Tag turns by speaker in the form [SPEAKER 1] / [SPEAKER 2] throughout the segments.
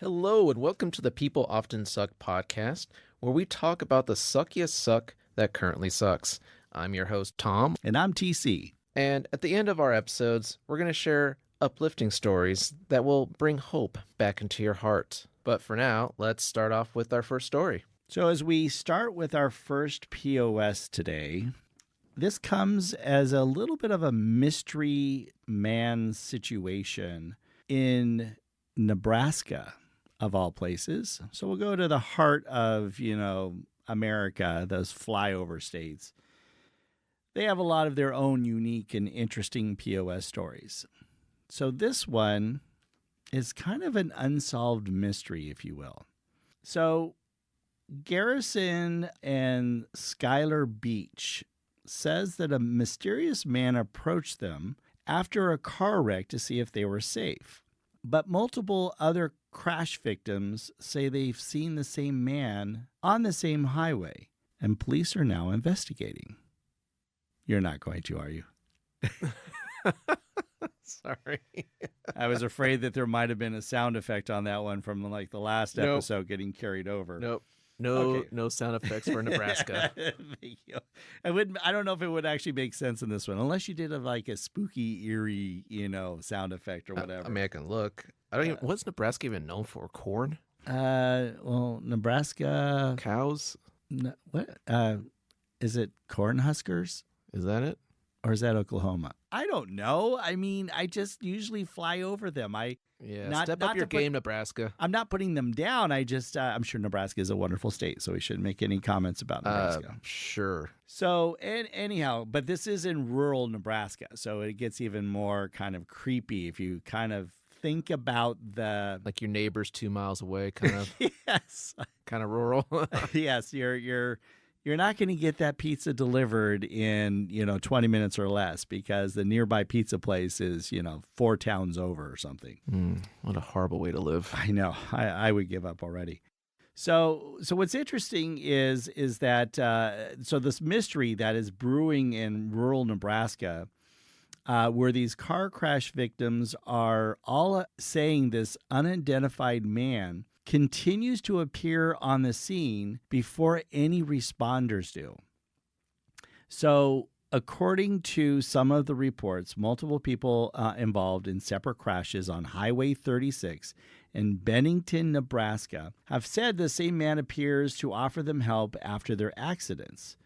[SPEAKER 1] Hello, and welcome to the People Often Suck podcast, where we talk about the suckiest suck that currently sucks. I'm your host, Tom.
[SPEAKER 2] And I'm TC.
[SPEAKER 1] And at the end of our episodes, we're going to share uplifting stories that will bring hope back into your heart. But for now, let's start off with our first story.
[SPEAKER 2] So as we start with our first POS today, this comes as a little bit of a mystery man situation in Nebraska, of all places. So we'll go to the heart of, America, those flyover states. They have a lot of their own unique and interesting POS stories. So this one is kind of an unsolved mystery, if you will. So Garrison and Schuyler Beach says that a mysterious man approached them after a car wreck to see if they were safe. But multiple other crash victims say they've seen the same man on the same highway, and police are now investigating. You're not going to, are you?
[SPEAKER 1] Sorry.
[SPEAKER 2] I was afraid that there might have been a sound effect on that one from like the last episode getting carried over.
[SPEAKER 1] Nope.
[SPEAKER 2] Okay.
[SPEAKER 1] No sound effects for Nebraska.
[SPEAKER 2] I don't know if it would actually make sense in this one, unless you did a spooky, eerie, sound effect or whatever.
[SPEAKER 1] I mean, I can look. What's Nebraska even known for? Corn?
[SPEAKER 2] Well, Nebraska.
[SPEAKER 1] Cows?
[SPEAKER 2] What? Is it corn huskers?
[SPEAKER 1] Is that it?
[SPEAKER 2] Or is that Oklahoma? I don't know. I mean, I just usually fly over them.
[SPEAKER 1] Step up your game, Nebraska.
[SPEAKER 2] I'm not putting them down. I'm sure Nebraska is a wonderful state, so we shouldn't make any comments about Nebraska.
[SPEAKER 1] Sure.
[SPEAKER 2] So, anyhow, but this is in rural Nebraska, so it gets even more kind of creepy if you kind of think about
[SPEAKER 1] like your neighbor's 2 miles away, kind of.
[SPEAKER 2] Yes.
[SPEAKER 1] Kind of rural.
[SPEAKER 2] Yes, you're not going to get that pizza delivered in, 20 minutes or less because the nearby pizza place is, 4 towns over or something.
[SPEAKER 1] What a horrible way to live.
[SPEAKER 2] I know. I would give up already. So what's interesting is that so this mystery that is brewing in rural Nebraska, where these car crash victims are all saying this unidentified man continues to appear on the scene before any responders do. So, according to some of the reports, multiple people involved in separate crashes on Highway 36 in Bennington, Nebraska, have said the same man appears to offer them help after their accidents,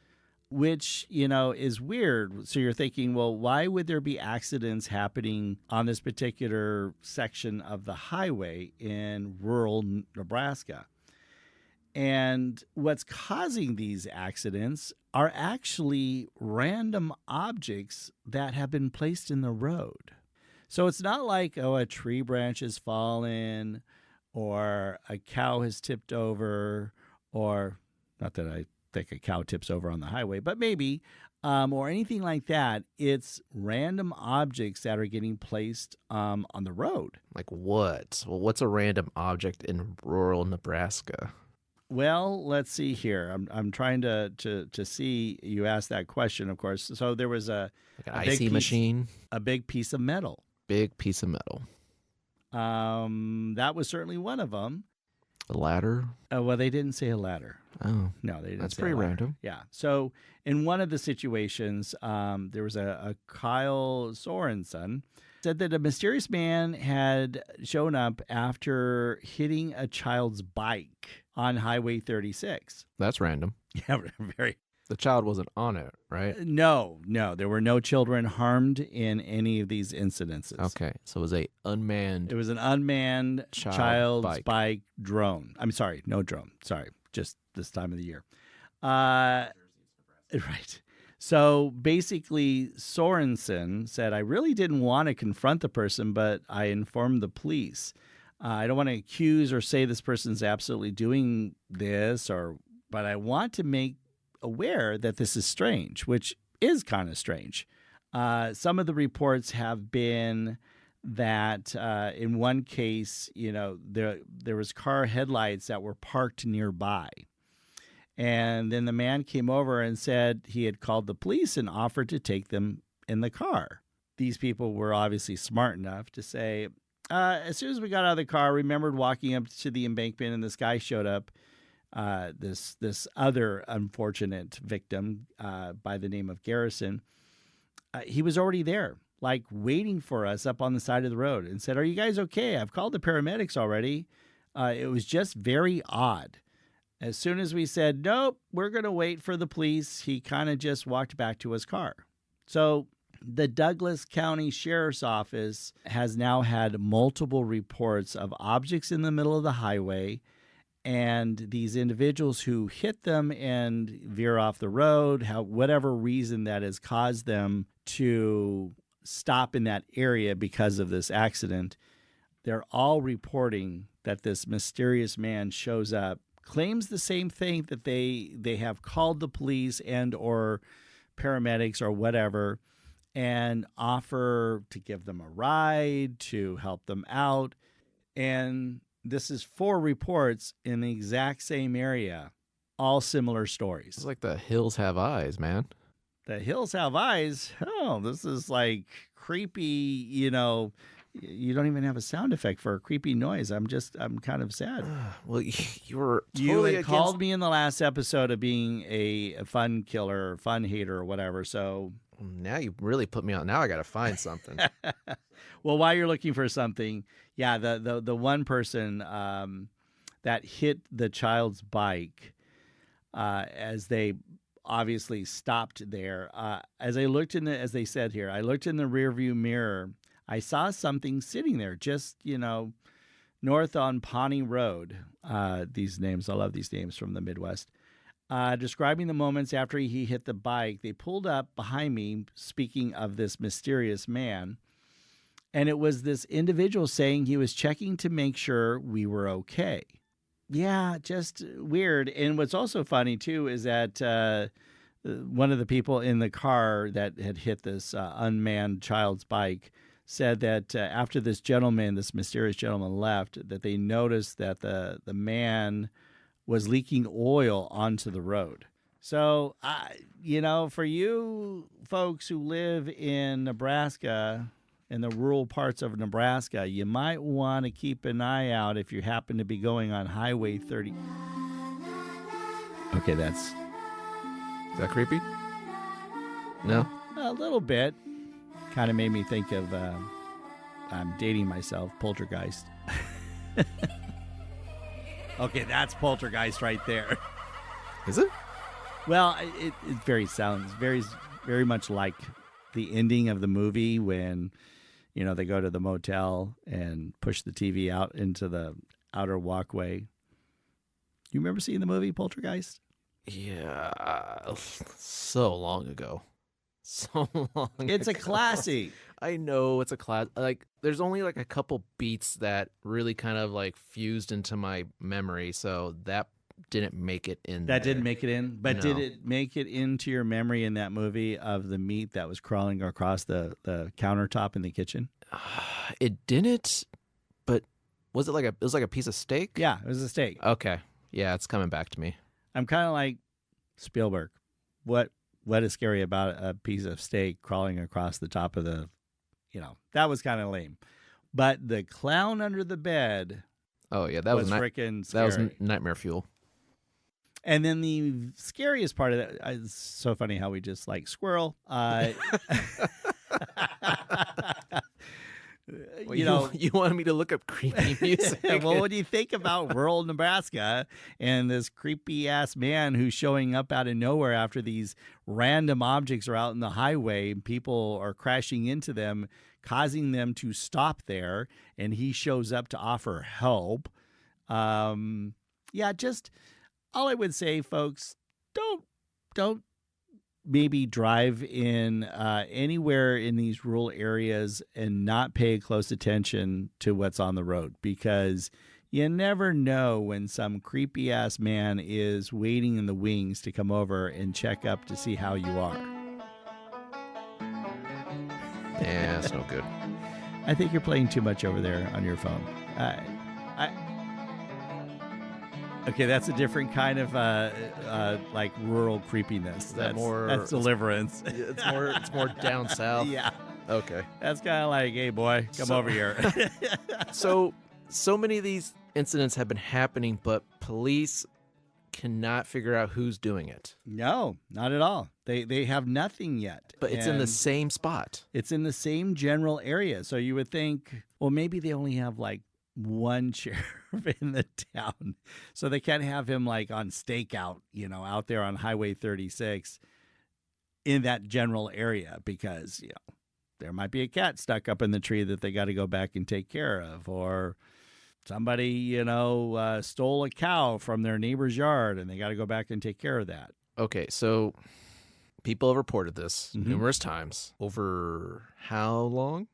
[SPEAKER 2] which, is weird. So you're thinking, well, why would there be accidents happening on this particular section of the highway in rural Nebraska? And what's causing these accidents are actually random objects that have been placed in the road. So it's not like, a tree branch has fallen or a cow has tipped over, or not that I think a cow tips over on the highway, but maybe, or anything like that. It's random objects that are getting placed on the road.
[SPEAKER 1] Like what? Well, what's a random object in rural Nebraska?
[SPEAKER 2] Well, let's see here. I'm trying to see. You asked that question, of course. So there was
[SPEAKER 1] like an icy machine,
[SPEAKER 2] a big piece of metal.
[SPEAKER 1] Big piece of metal.
[SPEAKER 2] That was certainly one of them.
[SPEAKER 1] A ladder?
[SPEAKER 2] Well, they didn't say a ladder.
[SPEAKER 1] Oh.
[SPEAKER 2] No, they didn't.
[SPEAKER 1] That's
[SPEAKER 2] say
[SPEAKER 1] pretty
[SPEAKER 2] a ladder.
[SPEAKER 1] random.
[SPEAKER 2] Yeah. So in one of the situations, there was a Kyle Sorensen said that a mysterious man had shown up after hitting a child's bike on Highway 36.
[SPEAKER 1] That's random.
[SPEAKER 2] Yeah, very.
[SPEAKER 1] The child wasn't on it, right?
[SPEAKER 2] No. There were no children harmed in any of these incidences.
[SPEAKER 1] Okay. So it was an unmanned
[SPEAKER 2] child's bike drone. I'm sorry, no drone. Sorry, just this time of the year. Right. So basically, Sorensen said, I really didn't want to confront the person, but I informed the police. I don't want to accuse or say this person's absolutely doing this, but I want to make aware that this is strange, which is kind of strange. Some of the reports have been that in one case, there was car headlights that were parked nearby. And then the man came over and said he had called the police and offered to take them in the car. These people were obviously smart enough to say, As soon as we got out of the car, I remembered walking up to the embankment, and this guy showed up. This other unfortunate victim by the name of Garrison. He was already there, like waiting for us up on the side of the road, and said, "Are you guys okay? I've called the paramedics already." It was just very odd. As soon as we said, "Nope, we're going to wait for the police," he kind of just walked back to his car. So the Douglas County Sheriff's Office has now had multiple reports of objects in the middle of the highway and these individuals who hit them and veer off the road, whatever reason that has caused them to stop in that area because of this accident. They're all reporting that this mysterious man shows up, claims the same thing, that they have called the police and or paramedics or whatever, and offer to give them a ride, to help them out. And this is 4 reports in the exact same area, all similar stories.
[SPEAKER 1] It's like the hills have eyes, man.
[SPEAKER 2] The hills have eyes. Oh, this is like creepy, you don't even have a sound effect for a creepy noise. I'm kind of sad.
[SPEAKER 1] Well, you were
[SPEAKER 2] You
[SPEAKER 1] totally
[SPEAKER 2] had called me in the last episode of being a fun killer, fun hater, or whatever. So
[SPEAKER 1] now you really put me on. Now I got to find something.
[SPEAKER 2] well, while you're looking for something, yeah, the one person that hit the child's bike as they obviously stopped there. As I looked as they said here, I looked in the rearview mirror. I saw something sitting there, just north on Pawnee Road. These names, I love these names from the Midwest. Describing the moments after he hit the bike, they pulled up behind me, speaking of this mysterious man. And it was this individual saying he was checking to make sure we were okay. Yeah, just weird. And what's also funny, too, is that one of the people in the car that had hit this unmanned child's bike said that after this mysterious gentleman left, that they noticed that the man was leaking oil onto the road. So, for you folks who live in Nebraska, in the rural parts of Nebraska, you might want to keep an eye out if you happen to be going on Highway 30. Okay,
[SPEAKER 1] Is that creepy? No?
[SPEAKER 2] A little bit. Kind of made me think of, I'm dating myself, Poltergeist. Okay, that's Poltergeist right there.
[SPEAKER 1] Is it?
[SPEAKER 2] Well, it sounds very much like the ending of the movie when, they go to the motel and push the TV out into the outer walkway. You remember seeing the movie Poltergeist?
[SPEAKER 1] Yeah, so long ago. So long
[SPEAKER 2] It's
[SPEAKER 1] ago.
[SPEAKER 2] a classic.
[SPEAKER 1] I know it's a class. Like, there's only like a couple beats that really kind of like fused into my memory, so that didn't make it in.
[SPEAKER 2] That didn't make it in, but
[SPEAKER 1] No.
[SPEAKER 2] did it make it into your memory in that movie of the meat that was crawling across the countertop in the kitchen?
[SPEAKER 1] It didn't, but was it it was like a piece of steak?
[SPEAKER 2] Yeah, it was a steak.
[SPEAKER 1] Okay. Yeah, it's coming back to me.
[SPEAKER 2] I'm kind of like Spielberg. What is scary about a piece of steak crawling across the top of the, that was kind of lame. But the clown under the bed.
[SPEAKER 1] Oh yeah, that was
[SPEAKER 2] freaking scary.
[SPEAKER 1] That was nightmare fuel.
[SPEAKER 2] And then the scariest part of that, it's so funny how we just like squirrel.
[SPEAKER 1] Well, you wanted me to look up creepy music.
[SPEAKER 2] Well, when you think about rural Nebraska and this creepy ass man who's showing up out of nowhere after these random objects are out in the highway and people are crashing into them, causing them to stop there, and he shows up to offer help. Just all I would say, folks, don't maybe drive in anywhere in these rural areas and not pay close attention to what's on the road, because you never know when some creepy ass man is waiting in the wings to come over and check up to see how you are.
[SPEAKER 1] Yeah, that's no good.
[SPEAKER 2] I think you're playing too much over there on your phone. Okay, that's a different kind of like rural creepiness. That's deliverance.
[SPEAKER 1] It's more down south.
[SPEAKER 2] Yeah.
[SPEAKER 1] Okay.
[SPEAKER 2] That's kind of like, hey, boy, come over here.
[SPEAKER 1] So many of these incidents have been happening, but police cannot figure out who's doing it.
[SPEAKER 2] No, not at all. They have nothing yet.
[SPEAKER 1] But it's in the
[SPEAKER 2] And
[SPEAKER 1] same spot.
[SPEAKER 2] it's in the same general area. So you would think, well, maybe they only have like one sheriff in the town. So they can't have him like on stakeout, out there on Highway 36 in that general area because, there might be a cat stuck up in the tree that they got to go back and take care of, or somebody, stole a cow from their neighbor's yard and they got to go back and take care of that.
[SPEAKER 1] Okay, so people have reported this
[SPEAKER 2] Mhm.
[SPEAKER 1] numerous times. Over how long?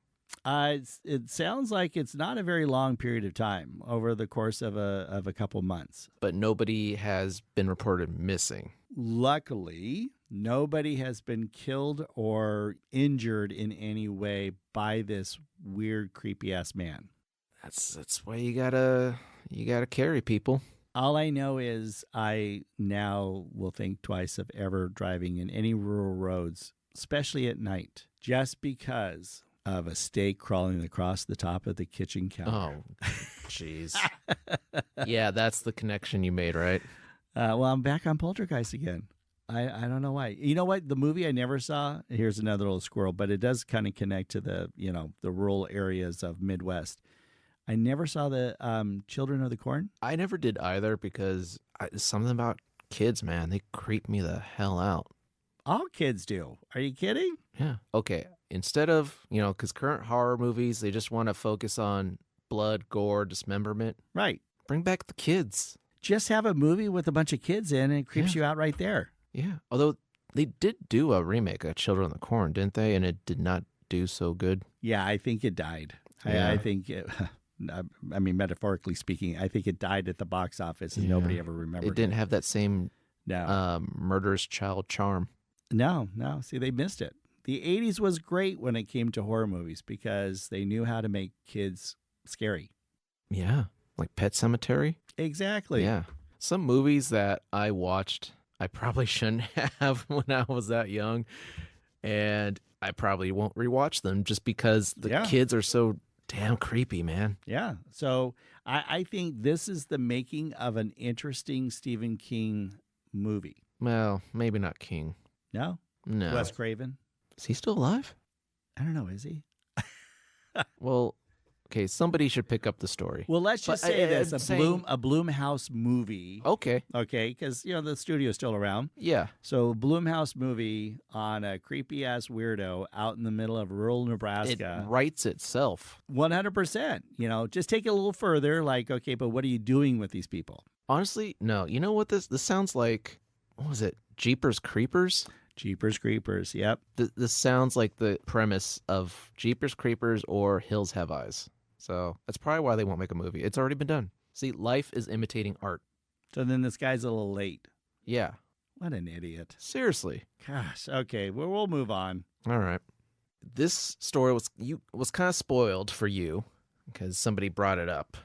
[SPEAKER 2] It sounds like it's not a very long period of time, over the course of a couple months.
[SPEAKER 1] But nobody has been reported missing.
[SPEAKER 2] Luckily, nobody has been killed or injured in any way by this weird, creepy ass man.
[SPEAKER 1] That's why you gotta carry people.
[SPEAKER 2] All I know is I now will think twice of ever driving in any rural roads, especially at night, just because of a steak crawling across the top of the kitchen counter.
[SPEAKER 1] Oh, jeez. Yeah, that's the connection you made, right?
[SPEAKER 2] Well, I'm back on Poltergeist again. I don't know why. You know what? The movie I never saw, here's another little squirrel, but it does kind of connect to the rural areas of Midwest. I never saw the Children of the Corn.
[SPEAKER 1] I never did either because something about kids, man, they creep me the hell out.
[SPEAKER 2] All kids do. Are you kidding?
[SPEAKER 1] Yeah. Okay. Instead of, because current horror movies, they just want to focus on blood, gore, dismemberment.
[SPEAKER 2] Right.
[SPEAKER 1] Bring back the kids.
[SPEAKER 2] Just have a movie with a bunch of kids in and it creeps you out right there.
[SPEAKER 1] Yeah. Although they did do a remake of Children of the Corn, didn't they? And it did not do so good.
[SPEAKER 2] Yeah, I think it died.
[SPEAKER 1] Yeah.
[SPEAKER 2] I think I mean, metaphorically speaking, I think it died at the box office and nobody ever remembered
[SPEAKER 1] It didn't have that same
[SPEAKER 2] No.
[SPEAKER 1] murderous child charm.
[SPEAKER 2] No. See, they missed it. The 80s was great when it came to horror movies because they knew how to make kids scary.
[SPEAKER 1] Yeah. Like Pet Sematary.
[SPEAKER 2] Exactly.
[SPEAKER 1] Yeah. Some movies that I watched, I probably shouldn't have when I was that young. And I probably won't rewatch them just because the kids are so damn creepy, man.
[SPEAKER 2] Yeah. So I think this is the making of an interesting Stephen King movie.
[SPEAKER 1] Well, maybe not King.
[SPEAKER 2] No?
[SPEAKER 1] No.
[SPEAKER 2] Wes Craven?
[SPEAKER 1] Is he still alive?
[SPEAKER 2] I don't know. Is he?
[SPEAKER 1] Well, okay, somebody should pick up the story.
[SPEAKER 2] Well, let's just
[SPEAKER 1] But
[SPEAKER 2] say
[SPEAKER 1] I'm
[SPEAKER 2] this:
[SPEAKER 1] saying-
[SPEAKER 2] a Blumhouse movie.
[SPEAKER 1] Okay.
[SPEAKER 2] Okay, because the studio's still around.
[SPEAKER 1] Yeah.
[SPEAKER 2] So, Blumhouse movie on a creepy ass weirdo out in the middle of rural
[SPEAKER 1] It
[SPEAKER 2] Nebraska.
[SPEAKER 1] writes itself.
[SPEAKER 2] 100%. Just take it a little further. Like, okay, but what are you doing with these people?
[SPEAKER 1] Honestly, no. You know what this sounds like? What was it? Jeepers Creepers?
[SPEAKER 2] Jeepers Creepers. Yep.
[SPEAKER 1] This sounds like the premise of Jeepers Creepers or Hills Have Eyes. So that's probably why they won't make a movie. It's already been done. See, life is imitating art.
[SPEAKER 2] So then this guy's a little late.
[SPEAKER 1] Yeah.
[SPEAKER 2] What an idiot.
[SPEAKER 1] Seriously.
[SPEAKER 2] Gosh. Okay. Well, we'll move on.
[SPEAKER 1] All right. This story was kind of spoiled for you because somebody brought it up.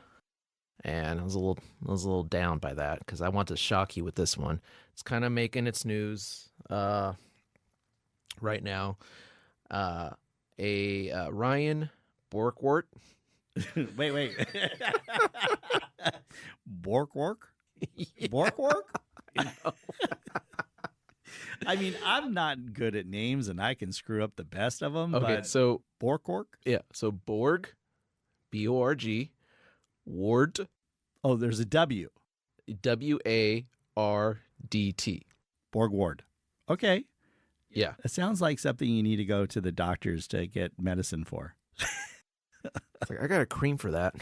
[SPEAKER 1] And I was a little down by that because I want to shock you with this one. It's kind of making its news right now. Ryan Borkwart.
[SPEAKER 2] Wait. Borkwork? Borkwork? I mean, I'm not good at names and I can screw up the best of them.
[SPEAKER 1] Okay,
[SPEAKER 2] but
[SPEAKER 1] so
[SPEAKER 2] Borkwork?
[SPEAKER 1] yeah, so Borg, Borg, Ward,
[SPEAKER 2] Oh, there's a W.
[SPEAKER 1] Wardt.
[SPEAKER 2] Borg Ward. Okay.
[SPEAKER 1] Yeah.
[SPEAKER 2] It sounds like something you need to go to the doctors to get medicine for.
[SPEAKER 1] It's like, I got a cream for that.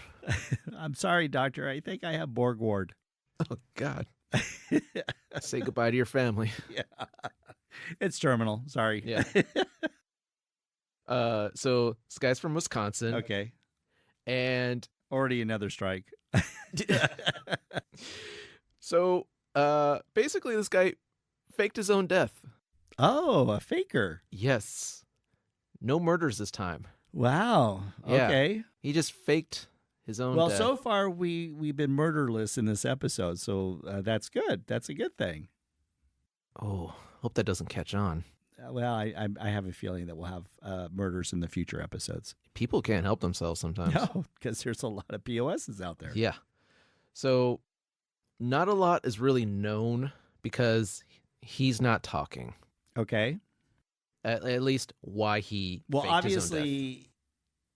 [SPEAKER 2] I'm sorry, doctor. I think I have Borg Ward.
[SPEAKER 1] Oh, God. Say goodbye to your family.
[SPEAKER 2] Yeah. It's terminal. Sorry.
[SPEAKER 1] Yeah. So this guy's from Wisconsin.
[SPEAKER 2] Okay.
[SPEAKER 1] And
[SPEAKER 2] Already another strike.
[SPEAKER 1] so basically this guy faked his own death.
[SPEAKER 2] Oh, a faker.
[SPEAKER 1] Yes. No murders this time.
[SPEAKER 2] Wow.
[SPEAKER 1] Yeah.
[SPEAKER 2] Okay.
[SPEAKER 1] He just faked his own
[SPEAKER 2] Well,
[SPEAKER 1] death.
[SPEAKER 2] so far we've been murderless in this episode, so that's good. That's a good thing.
[SPEAKER 1] Oh, hope that doesn't catch on.
[SPEAKER 2] Well, I have a feeling that we'll have murders in the future episodes.
[SPEAKER 1] People can't help themselves sometimes.
[SPEAKER 2] No, because there's a lot of POSs out there.
[SPEAKER 1] Yeah. So not a lot is really known because he's not talking.
[SPEAKER 2] Okay.
[SPEAKER 1] At least why he
[SPEAKER 2] Well,
[SPEAKER 1] faked his own death.
[SPEAKER 2] obviously,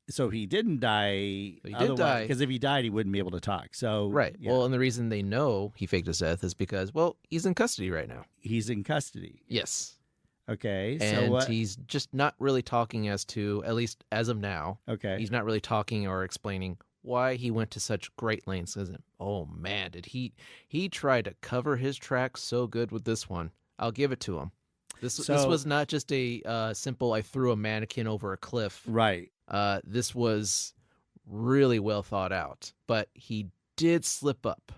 [SPEAKER 2] so he didn't die.
[SPEAKER 1] So he did die.
[SPEAKER 2] Because if he died, he wouldn't be able to talk. So
[SPEAKER 1] Right.
[SPEAKER 2] yeah,
[SPEAKER 1] Well, and the reason they know he faked his death is because, well, he's in custody right now.
[SPEAKER 2] he's in custody.
[SPEAKER 1] Yes.
[SPEAKER 2] Okay.
[SPEAKER 1] And
[SPEAKER 2] so what?
[SPEAKER 1] he's just not really talking as to, at least as of now,
[SPEAKER 2] Okay.
[SPEAKER 1] he's not really talking or explaining why he went to such great lengths. Because, oh man, did he tried to cover his tracks so good with this one. I'll give it to him. This was not just a simple, I threw a mannequin over a cliff.
[SPEAKER 2] Right.
[SPEAKER 1] This was really well thought out, but he did slip up.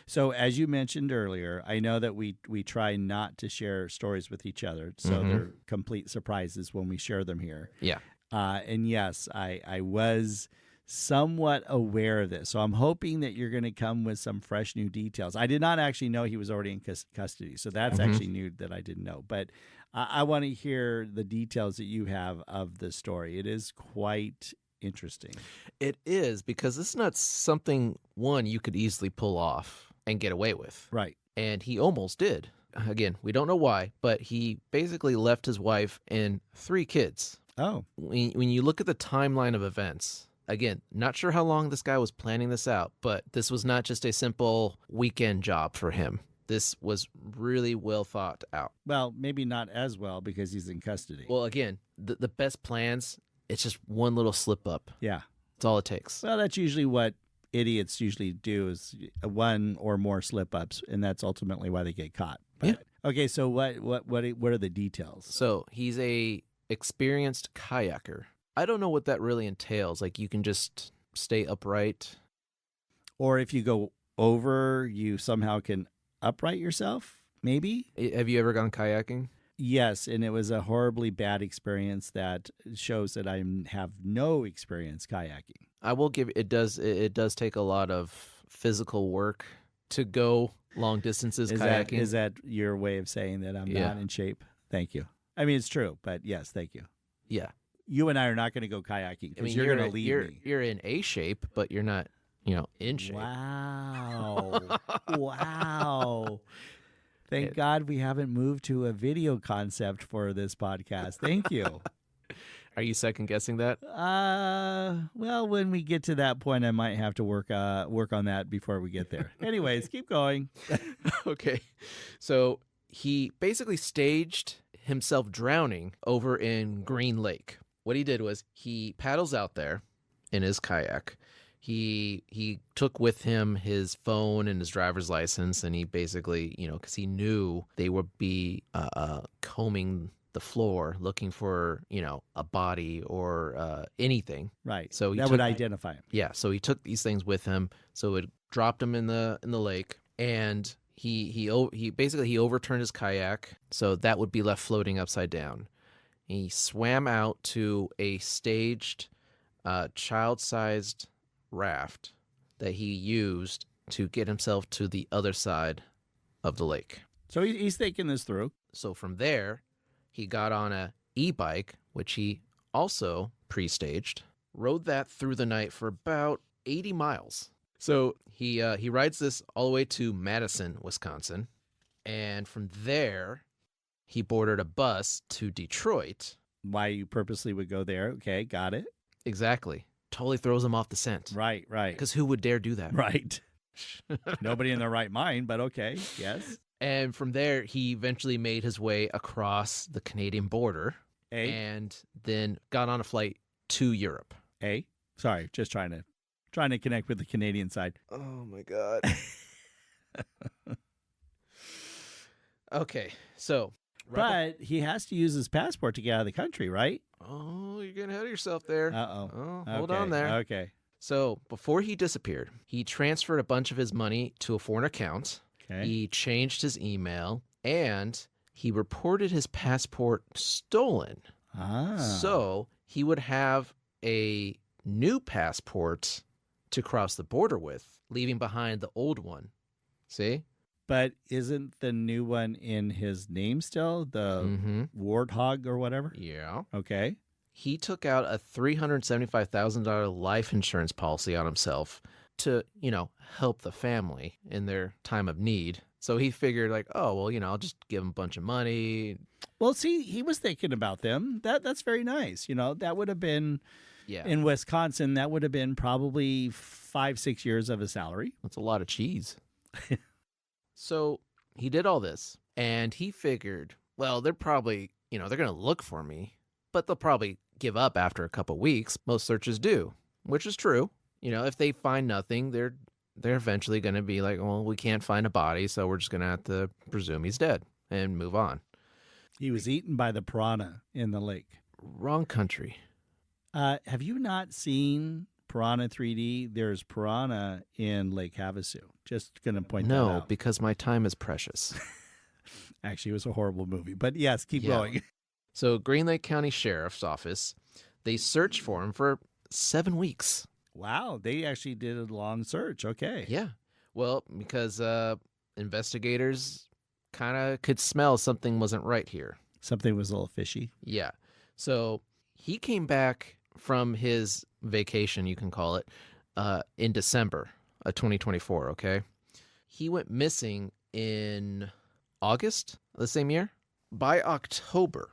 [SPEAKER 2] So as you mentioned earlier, I know that we try not to share stories with each other, so
[SPEAKER 1] Mhm.
[SPEAKER 2] they're complete surprises when we share them here.
[SPEAKER 1] Yeah.
[SPEAKER 2] And yes, I was somewhat aware of this, so I'm hoping that you're going to come with some fresh new details. I did not actually know he was already in custody, so that's
[SPEAKER 1] Mhm.
[SPEAKER 2] actually new that I didn't know. But I want to hear the details that you have of the story. It is quite interesting.
[SPEAKER 1] It is, because this is not something, one, you could easily pull off and get away with.
[SPEAKER 2] Right.
[SPEAKER 1] And he almost did. Again, we don't know why, but he basically left his wife and 3 kids.
[SPEAKER 2] Oh.
[SPEAKER 1] When you look at the timeline of events, again, not sure how long this guy was planning this out, but this was not just a simple weekend job for him. This was really well thought out.
[SPEAKER 2] Well, maybe not as well because he's in custody.
[SPEAKER 1] Well, again, the best plans, it's just one little slip up.
[SPEAKER 2] Yeah.
[SPEAKER 1] That's all it takes.
[SPEAKER 2] Well, that's usually what idiots usually do, is one or more slip ups, and that's ultimately why they get caught. But,
[SPEAKER 1] Yeah.
[SPEAKER 2] Okay, so what are the details?
[SPEAKER 1] So he's a experienced kayaker. I don't know what that really entails. Like, you can just stay upright.
[SPEAKER 2] Or if you go over, you somehow can upright yourself, maybe?
[SPEAKER 1] Have you ever gone kayaking?
[SPEAKER 2] Yes, and it was a horribly bad experience that shows that I have no experience kayaking.
[SPEAKER 1] I will give it does take a lot of physical work to go long distances kayaking.
[SPEAKER 2] Is that your way of saying that I'm not in shape? Thank you. I mean, it's true, but yes, thank you.
[SPEAKER 1] Yeah.
[SPEAKER 2] You and I are not going to go kayaking because you're going to leave me.
[SPEAKER 1] You're in a shape, but you're not, in shape.
[SPEAKER 2] Wow. Wow. Thank God we haven't moved to a video concept for this podcast. Thank you.
[SPEAKER 1] Are you second guessing that?
[SPEAKER 2] Well, when we get to that point, I might have to work on that before we get there. Anyways, keep going.
[SPEAKER 1] Okay. So he basically staged himself drowning over in Green Lake. What he did was he paddles out there in his kayak. He took with him his phone and his driver's license, and he basically, because he knew they would be combing the floor looking for, a body or anything.
[SPEAKER 2] Right.
[SPEAKER 1] So
[SPEAKER 2] that would identify him.
[SPEAKER 1] Yeah. So he took these things with him. So it dropped him in the lake, and he basically overturned his kayak, so that would be left floating upside down. He swam out to a staged, child-sized raft that he used to get himself to the other side of the lake.
[SPEAKER 2] So he's thinking this through.
[SPEAKER 1] So from there, he got on a e-bike, which he also pre-staged, rode that through the night for about 80 miles. So he rides this all the way to Madison, Wisconsin, and from there, he boarded a bus to Detroit.
[SPEAKER 2] Why you purposely would go there. Okay, got it.
[SPEAKER 1] Exactly. Totally throws him off the scent.
[SPEAKER 2] Right.
[SPEAKER 1] Because who would dare do that?
[SPEAKER 2] Right. Nobody in their right mind, but okay, yes.
[SPEAKER 1] And from there, he eventually made his way across the Canadian border and then got on a flight to Europe.
[SPEAKER 2] Sorry, just trying to connect with the Canadian side.
[SPEAKER 1] Oh, my God. Okay, so...
[SPEAKER 2] But he has to use his passport to get out of the country, right?
[SPEAKER 1] Oh, you're getting ahead of yourself there.
[SPEAKER 2] Uh-oh.
[SPEAKER 1] Oh, hold on there.
[SPEAKER 2] Okay.
[SPEAKER 1] So before he disappeared, he transferred a bunch of his money to a foreign account.
[SPEAKER 2] Okay.
[SPEAKER 1] He changed his email, and he reported his passport stolen. So he would have a new passport to cross the border with, leaving behind the old one. See?
[SPEAKER 2] But isn't the new one in his name still? The
[SPEAKER 1] Mm-hmm.
[SPEAKER 2] Warthog or whatever?
[SPEAKER 1] Yeah.
[SPEAKER 2] Okay.
[SPEAKER 1] He took out a $375,000 life insurance policy on himself to, help the family in their time of need. So he figured like, oh, well, I'll just give him a bunch of money.
[SPEAKER 2] Well, see, he was thinking about them. That's very nice. That would have been
[SPEAKER 1] Yeah.
[SPEAKER 2] in Wisconsin, that would have been probably 5-6 years of his salary.
[SPEAKER 1] That's a lot of cheese. So he did all this and he figured, well, they're probably, they're going to look for me, but they'll probably give up after a couple weeks. Most searches do, which is true. If they find nothing, they're eventually going to be like, well, we can't find a body, so we're just going to have to presume he's dead and move on.
[SPEAKER 2] He was eaten by the piranha in the lake.
[SPEAKER 1] Wrong country.
[SPEAKER 2] Have you not seen Piranha 3D? There's piranha in Lake Havasu. Just going to point that out.
[SPEAKER 1] No, because my time is precious.
[SPEAKER 2] Actually, it was a horrible movie. But yes, keep going.
[SPEAKER 1] So Green Lake County Sheriff's Office, they searched for him for 7 weeks.
[SPEAKER 2] Wow, they actually did a long search. Okay.
[SPEAKER 1] Yeah. Well, because investigators kind of could smell something wasn't right here.
[SPEAKER 2] Something was a little fishy.
[SPEAKER 1] Yeah. So he came back from his vacation, you can call it, in December of 2024, okay? He went missing in August of the same year. By October,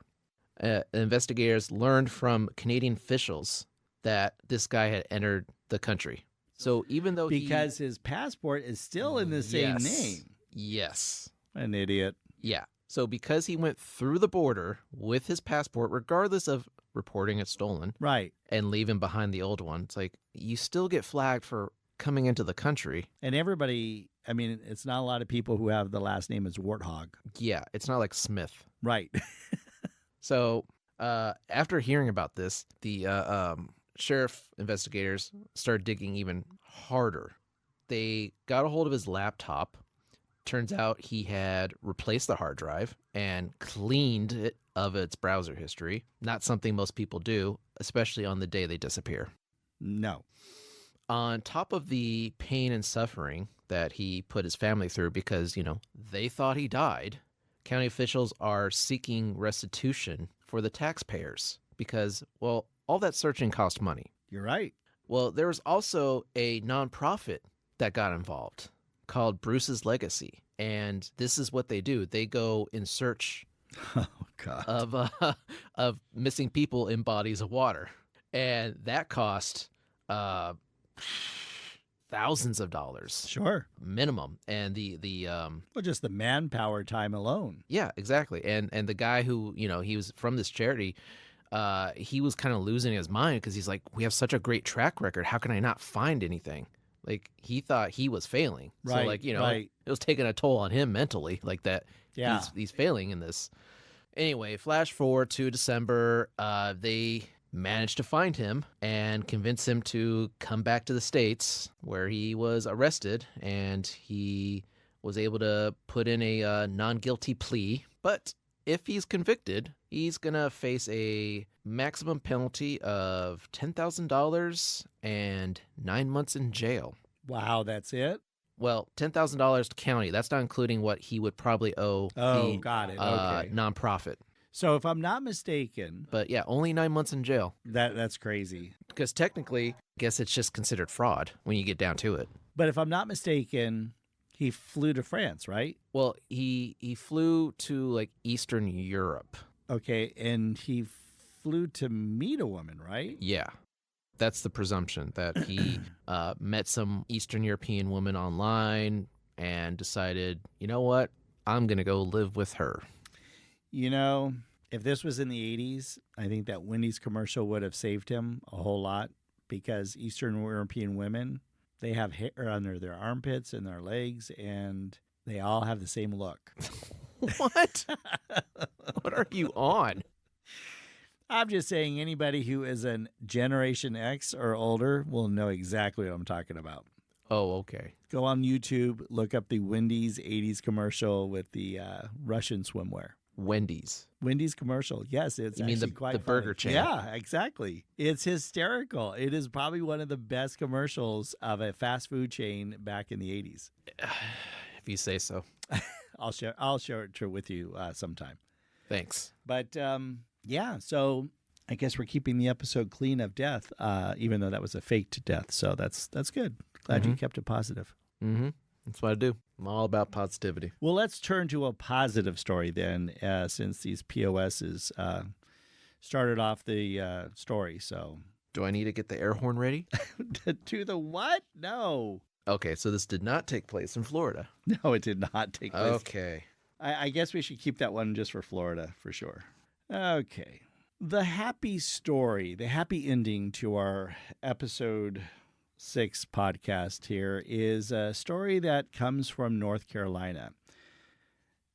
[SPEAKER 1] investigators learned from Canadian officials that this guy had entered the country. So even though
[SPEAKER 2] because his passport is still in the same name.
[SPEAKER 1] Yes.
[SPEAKER 2] An idiot.
[SPEAKER 1] Yeah. So because he went through the border with his passport, regardless of reporting it stolen,
[SPEAKER 2] right,
[SPEAKER 1] and leaving behind the old one, it's like you still get flagged for coming into the country.
[SPEAKER 2] And everybody, I mean, it's not a lot of people who have the last name as Warthog.
[SPEAKER 1] Yeah, it's not like Smith.
[SPEAKER 2] Right.
[SPEAKER 1] So after hearing about this, the sheriff investigators started digging even harder. They got a hold of his laptop. Turns out he had replaced the hard drive and cleaned it of its browser history. Not something most people do, especially on the day they disappear.
[SPEAKER 2] No.
[SPEAKER 1] On top of the pain and suffering that he put his family through because, they thought he died, county officials are seeking restitution for the taxpayers because, well, all that searching cost money.
[SPEAKER 2] You're right.
[SPEAKER 1] Well, there was also a nonprofit that got involved called Bruce's Legacy. And this is what they do. They go in search of missing people in bodies of water. And that cost thousands of dollars.
[SPEAKER 2] Sure.
[SPEAKER 1] Minimum. And
[SPEAKER 2] well, just the manpower time alone.
[SPEAKER 1] Yeah, exactly. And the guy who, he was from this charity, he was kind of losing his mind because he's like, we have such a great track record. How can I not find anything? Like, he thought he was failing.
[SPEAKER 2] Right,
[SPEAKER 1] so, like,
[SPEAKER 2] right.
[SPEAKER 1] it was taking a toll on him mentally, like that.
[SPEAKER 2] Yeah.
[SPEAKER 1] He's failing in this. Anyway, flash forward to December. They managed to find him and convince him to come back to the States where he was arrested, and he was able to put in a non-guilty plea. But if he's convicted, he's going to face a maximum penalty of $10,000 and 9 months in jail.
[SPEAKER 2] Wow, that's it?
[SPEAKER 1] Well, $10,000 to county. That's not including what he would probably owe the
[SPEAKER 2] got it. Okay.
[SPEAKER 1] nonprofit.
[SPEAKER 2] So if I'm not mistaken...
[SPEAKER 1] But yeah, only 9 months in jail.
[SPEAKER 2] That's crazy.
[SPEAKER 1] Because technically, I guess it's just considered fraud when you get down to it.
[SPEAKER 2] But if I'm not mistaken, he flew to France, right?
[SPEAKER 1] Well, he flew to like Eastern Europe.
[SPEAKER 2] Okay, and he flew to meet a woman, right?
[SPEAKER 1] Yeah. That's the presumption, that he met some Eastern European woman online and decided, you know what, I'm going to go live with her.
[SPEAKER 2] If this was in the 80s, I think that Wendy's commercial would have saved him a whole lot because Eastern European women, they have hair under their armpits and their legs, and they all have the same look.
[SPEAKER 1] What? What are you on?
[SPEAKER 2] I'm just saying anybody who is a Generation X or older will know exactly what I'm talking about.
[SPEAKER 1] Oh, okay.
[SPEAKER 2] Go on YouTube, look up the Wendy's 80s commercial with the Russian swimwear.
[SPEAKER 1] Wendy's
[SPEAKER 2] commercial. Yes, it's
[SPEAKER 1] you mean
[SPEAKER 2] actually quite
[SPEAKER 1] the
[SPEAKER 2] funny.
[SPEAKER 1] burger chain?
[SPEAKER 2] Yeah, exactly. It's hysterical. It is probably one of the best commercials of a fast food chain back in the 80s.
[SPEAKER 1] Have if you say so.
[SPEAKER 2] I'll share it with you sometime.
[SPEAKER 1] Thanks.
[SPEAKER 2] But yeah, so I guess we're keeping the episode clean of death, even though that was a faked death. So that's good. Glad you kept it positive.
[SPEAKER 1] Mm-hmm. That's what I do. I'm all about positivity.
[SPEAKER 2] Well, let's turn to a positive story then, since these POSs started off the story. So,
[SPEAKER 1] Do I need to get the air horn ready?
[SPEAKER 2] to the what? No.
[SPEAKER 1] Okay, so this did not take place in Florida.
[SPEAKER 2] No, it did not take place.
[SPEAKER 1] Okay.
[SPEAKER 2] I guess we should keep that one just for Florida for sure. Okay. The happy story, the happy ending to our episode 6 podcast here is a story that comes from North Carolina.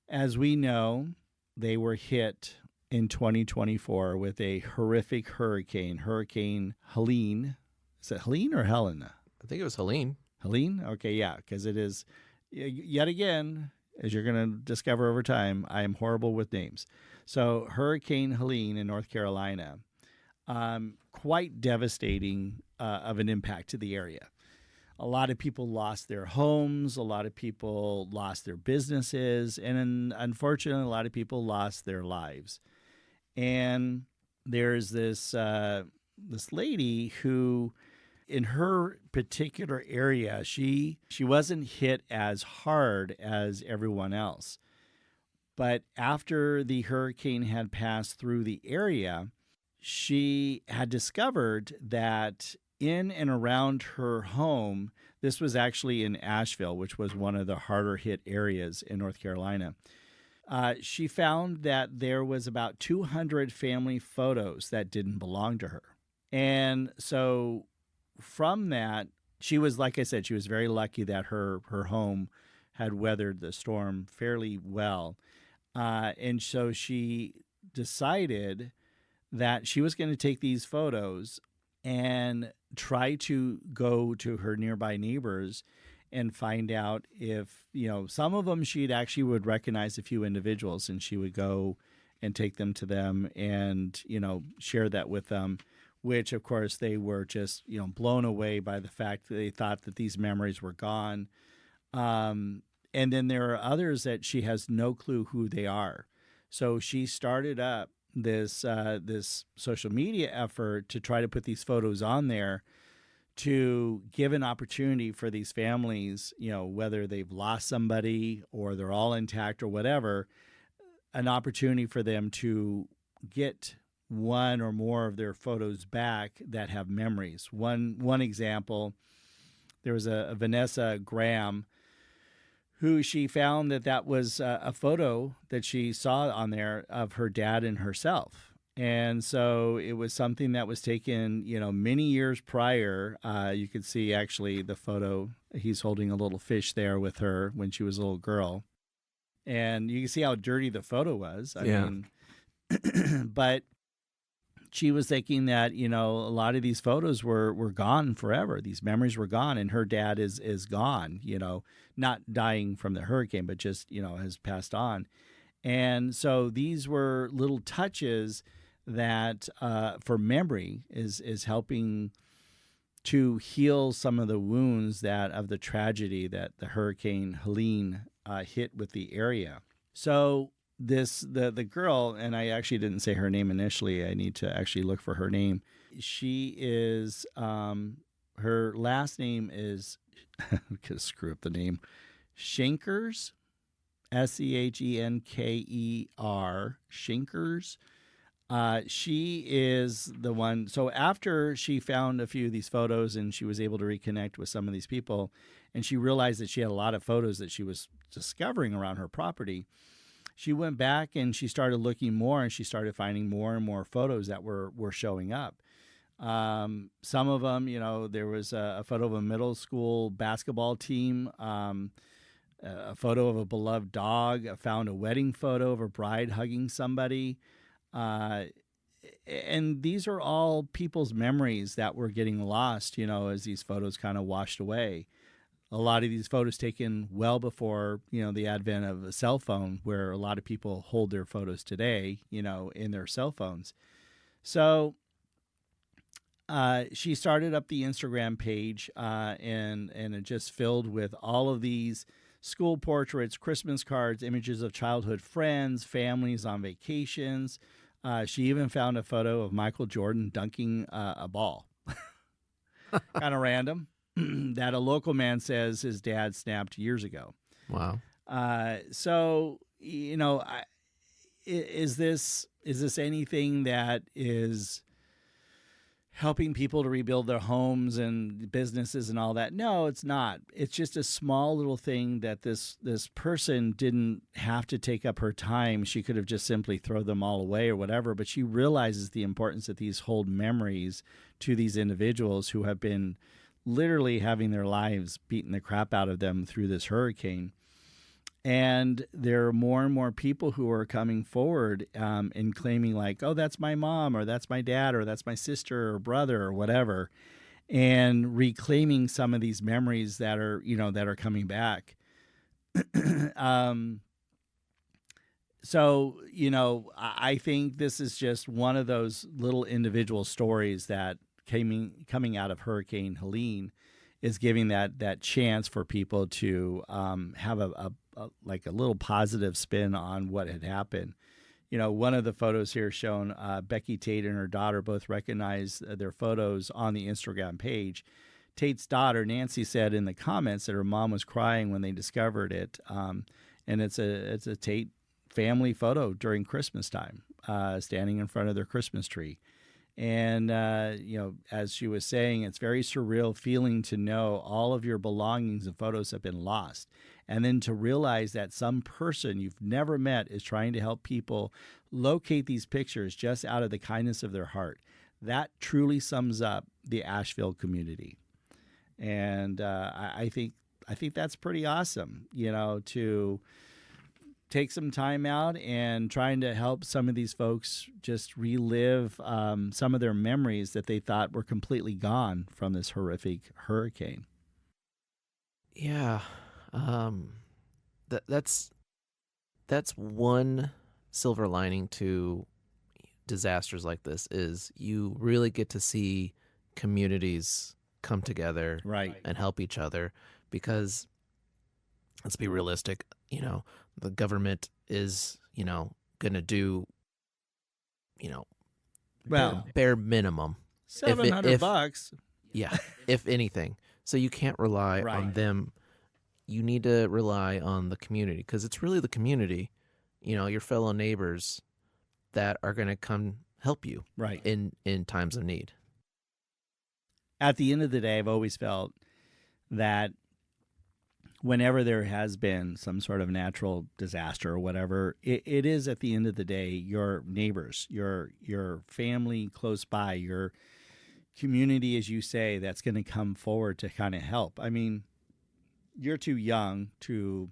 [SPEAKER 2] As we know, they were hit in 2024 with a horrific hurricane, Hurricane Helene. Is it Helene or Helen?
[SPEAKER 1] I think it was Helene.
[SPEAKER 2] Helene? Okay, yeah, because it is, yet again, as you're going to discover over time, I am horrible with names. So Hurricane Helene in North Carolina, quite devastating of an impact to the area. A lot of people lost their homes. A lot of people lost their businesses. And unfortunately, a lot of people lost their lives. And there's this lady who, in her particular area, she wasn't hit as hard as everyone else. But after the hurricane had passed through the area, she had discovered that in and around her home, this was actually in Asheville, which was one of the harder hit areas in North Carolina. She found that there was about 200 family photos that didn't belong to her. And so from that, she was, like I said, she was very lucky that her home had weathered the storm fairly well. And so she decided that she was going to take these photos and try to go to her nearby neighbors and find out if, some of them she'd actually would recognize a few individuals, and she would go and take them to them and, share that with them, which of course they were just, blown away by the fact that they thought that these memories were gone. And then there are others that she has no clue who they are. So she started up this social media effort to try to put these photos on there to give an opportunity for these families, whether they've lost somebody or they're all intact or whatever, an opportunity for them to get one or more of their photos back that have memories. One example, there was a Vanessa Graham who she found that was a photo that she saw on there of her dad and herself. And so it was something that was taken, many years prior. You could see actually the photo. He's holding a little fish there with her when she was a little girl. And you can see how dirty the photo was. I mean, but she was thinking that, a lot of these photos were gone forever. These memories were gone, and her dad is gone, not dying from the hurricane, but just, has passed on. And so these were little touches that for memory is helping to heal some of the wounds of the tragedy that the Hurricane Helene hit with the area. So the girl, and I actually didn't say her name initially. I need to actually look for her name. She is her last name is I'm gonna screw up the name. Schenkers, Sehenker, Schenkers. She is the one. So after she found a few of these photos and she was able to reconnect with some of these people, and she realized that she had a lot of photos that she was discovering around her property, she went back and she started looking more, and she started finding more and more photos that were showing up. Some of them, there was a photo of a middle school basketball team, a photo of a beloved dog. I found a wedding photo of a bride hugging somebody. And these are all people's memories that were getting lost, as these photos kind of washed away. A lot of these photos taken well before, the advent of a cell phone, where a lot of people hold their photos today, in their cell phones. So she started up the Instagram page, and it just filled with all of these school portraits, Christmas cards, images of childhood friends, families on vacations. She even found a photo of Michael Jordan dunking a ball. Kind of random. That a local man says his dad snapped years ago.
[SPEAKER 1] Wow.
[SPEAKER 2] So is this anything that is helping people to rebuild their homes and businesses and all that? No, it's not. It's just a small little thing that this person didn't have to take up her time. She could have just simply thrown them all away or whatever, but she realizes the importance that these hold memories to these individuals who have been literally having their lives beaten the crap out of them through this hurricane. And there are more and more people who are coming forward and claiming like, oh, that's my mom, or that's my dad, or that's my sister or brother or whatever, and reclaiming some of these memories that are, that are coming back. So, I think this is just one of those little individual stories that coming out of Hurricane Helene is giving that chance for people to have a little positive spin on what had happened. One of the photos here shown, Becky Tate and her daughter both recognize their photos on the Instagram page. Tate's daughter, Nancy, said in the comments that her mom was crying when they discovered it. And it's a Tate family photo during Christmas time, standing in front of their Christmas tree. And, as she was saying, it's very surreal feeling to know all of your belongings and photos have been lost. And then to realize that some person you've never met is trying to help people locate these pictures just out of the kindness of their heart. That truly sums up the Asheville community. And I think that's pretty awesome, to take some time out and trying to help some of these folks just relive some of their memories that they thought were completely gone from this horrific hurricane.
[SPEAKER 1] Yeah. That's one silver lining to disasters like this is you really get to see communities come together
[SPEAKER 2] Right.
[SPEAKER 1] and help each other, because let's be realistic, the government is, going to do,
[SPEAKER 2] Well,
[SPEAKER 1] bare minimum.
[SPEAKER 2] $700.
[SPEAKER 1] Yeah, if anything. So you can't rely on
[SPEAKER 2] Right.
[SPEAKER 1] them. You need to rely on the community, because it's really the community, your fellow neighbors that are going to come help you
[SPEAKER 2] Right.
[SPEAKER 1] in times of need.
[SPEAKER 2] At the end of the day, I've always felt that whenever there has been some sort of natural disaster or whatever, it is at the end of the day your neighbors, your family close by, your community, as you say, that's going to come forward to kind of help. I mean, you're too young to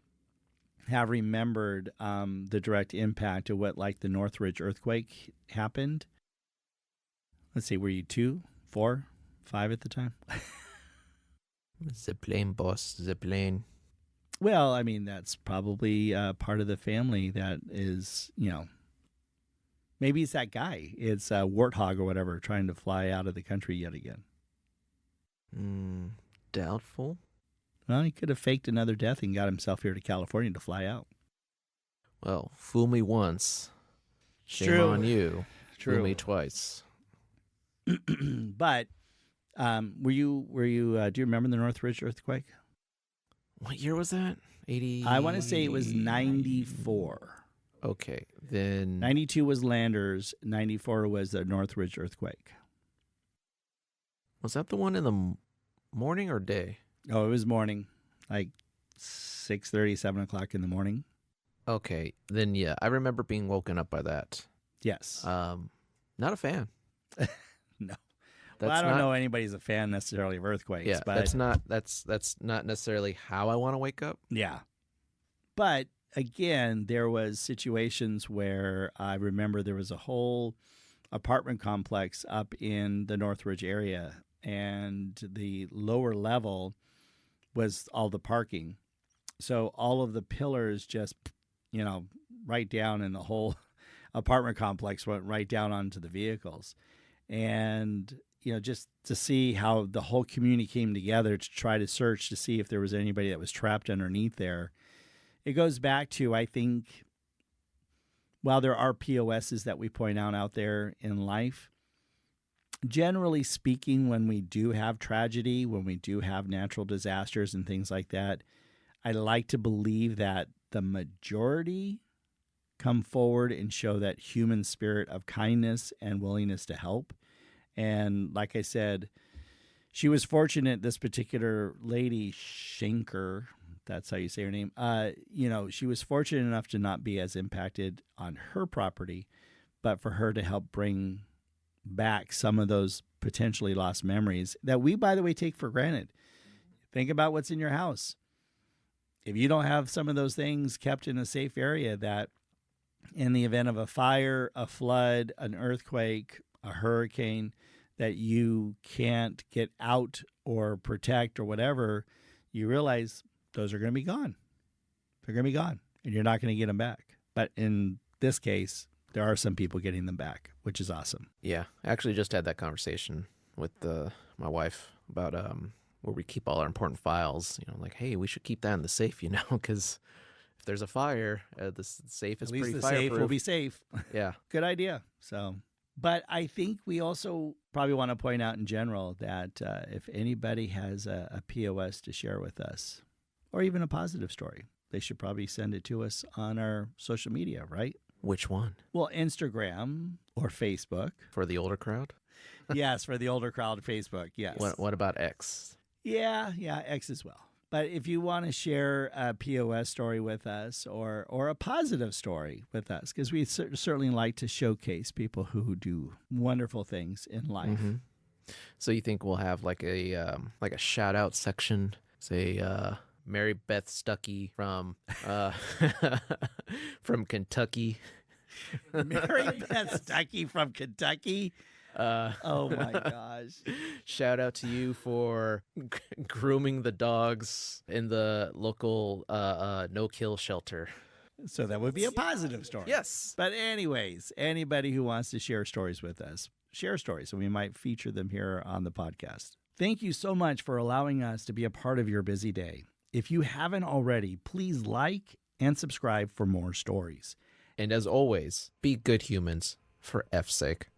[SPEAKER 2] have remembered the direct impact of what, like, the Northridge earthquake happened. Let's see, were you 2, 4, 5 at the time?
[SPEAKER 1] The plane, boss, the plane.
[SPEAKER 2] Well, I mean, that's probably part of the family that is, maybe it's that guy. It's Warthog or whatever trying to fly out of the country yet again.
[SPEAKER 1] Doubtful.
[SPEAKER 2] Well, he could have faked another death and got himself here to California to fly out.
[SPEAKER 1] Well, fool me once, shame
[SPEAKER 2] True.
[SPEAKER 1] on you.
[SPEAKER 2] True.
[SPEAKER 1] Fool me twice.
[SPEAKER 2] But were you? Do you remember the Northridge earthquake?
[SPEAKER 1] What year was that? 80.
[SPEAKER 2] I want to say it was 94.
[SPEAKER 1] Okay, then
[SPEAKER 2] 92 was Landers. 94 was the Northridge earthquake.
[SPEAKER 1] was that the one in the morning or day?
[SPEAKER 2] Oh, it was morning, like 6:30, 7 o'clock in the morning.
[SPEAKER 1] Okay, then yeah, I remember being woken up by that.
[SPEAKER 2] Yes.
[SPEAKER 1] Not a fan.
[SPEAKER 2] No.
[SPEAKER 1] That's
[SPEAKER 2] Well, I don't
[SPEAKER 1] not,
[SPEAKER 2] know anybody's a fan necessarily of earthquakes.
[SPEAKER 1] Yeah,
[SPEAKER 2] but
[SPEAKER 1] that's not necessarily how I want to wake up.
[SPEAKER 2] yeah. But again, there was situations where I remember there was a whole apartment complex up in the Northridge area, and the lower level was all the parking. So all of the pillars just, right down, in the whole apartment complex went right down onto the vehicles. And just to see how the whole community came together to try to search to see if there was anybody that was trapped underneath there. It goes back to, I think, while there are POSs that we point out there in life, generally speaking, when we do have tragedy, when we do have natural disasters and things like that, I like to believe that the majority come forward and show that human spirit of kindness and willingness to help. And like I said, she was fortunate, this particular lady, Schenker, that's how you say her name, she was fortunate enough to not be as impacted on her property, but for her to help bring back some of those potentially lost memories that we, by the way, take for granted. Think about what's in your house. If you don't have some of those things kept in a safe area, that in the event of a fire, a flood, an earthquake, a hurricane, that you can't get out or protect or whatever, you realize those are going to be gone. They're going to be gone, and you're not going to get them back. But in this case, there are some people getting them back, which is awesome.
[SPEAKER 1] Yeah, I actually just had that conversation with my wife about where we keep all our important files. Like, hey, we should keep that in the safe, because if there's a fire, the safe is pretty fireproof.
[SPEAKER 2] At least the safe will be safe.
[SPEAKER 1] Yeah.
[SPEAKER 2] Good idea. So, but I think we also probably want to point out in general that if anybody has a POS to share with us, or even a positive story, they should probably send it to us on our social media, right?
[SPEAKER 1] Which one?
[SPEAKER 2] Well, Instagram or Facebook.
[SPEAKER 1] For the older crowd?
[SPEAKER 2] Yes, for the older crowd, Facebook, yes.
[SPEAKER 1] What about X?
[SPEAKER 2] Yeah, X as well. But if you want to share a POS story with us or a positive story with us, because we certainly like to showcase people who do wonderful things in life.
[SPEAKER 1] Mm-hmm. So you think we'll have like a shout out section, say Mary Beth Stuckey from from Kentucky.
[SPEAKER 2] Mary Beth Stuckey from Kentucky. Oh my gosh.
[SPEAKER 1] Shout out to you for grooming the dogs in the local no-kill shelter.
[SPEAKER 2] So that would be a positive story.
[SPEAKER 1] Yes.
[SPEAKER 2] But anyways, anybody who wants to share stories with us, share stories, and we might feature them here on the podcast. Thank you so much for allowing us to be a part of your busy day. If you haven't already, please like and subscribe for more stories.
[SPEAKER 1] And as always, be good humans for F's sake.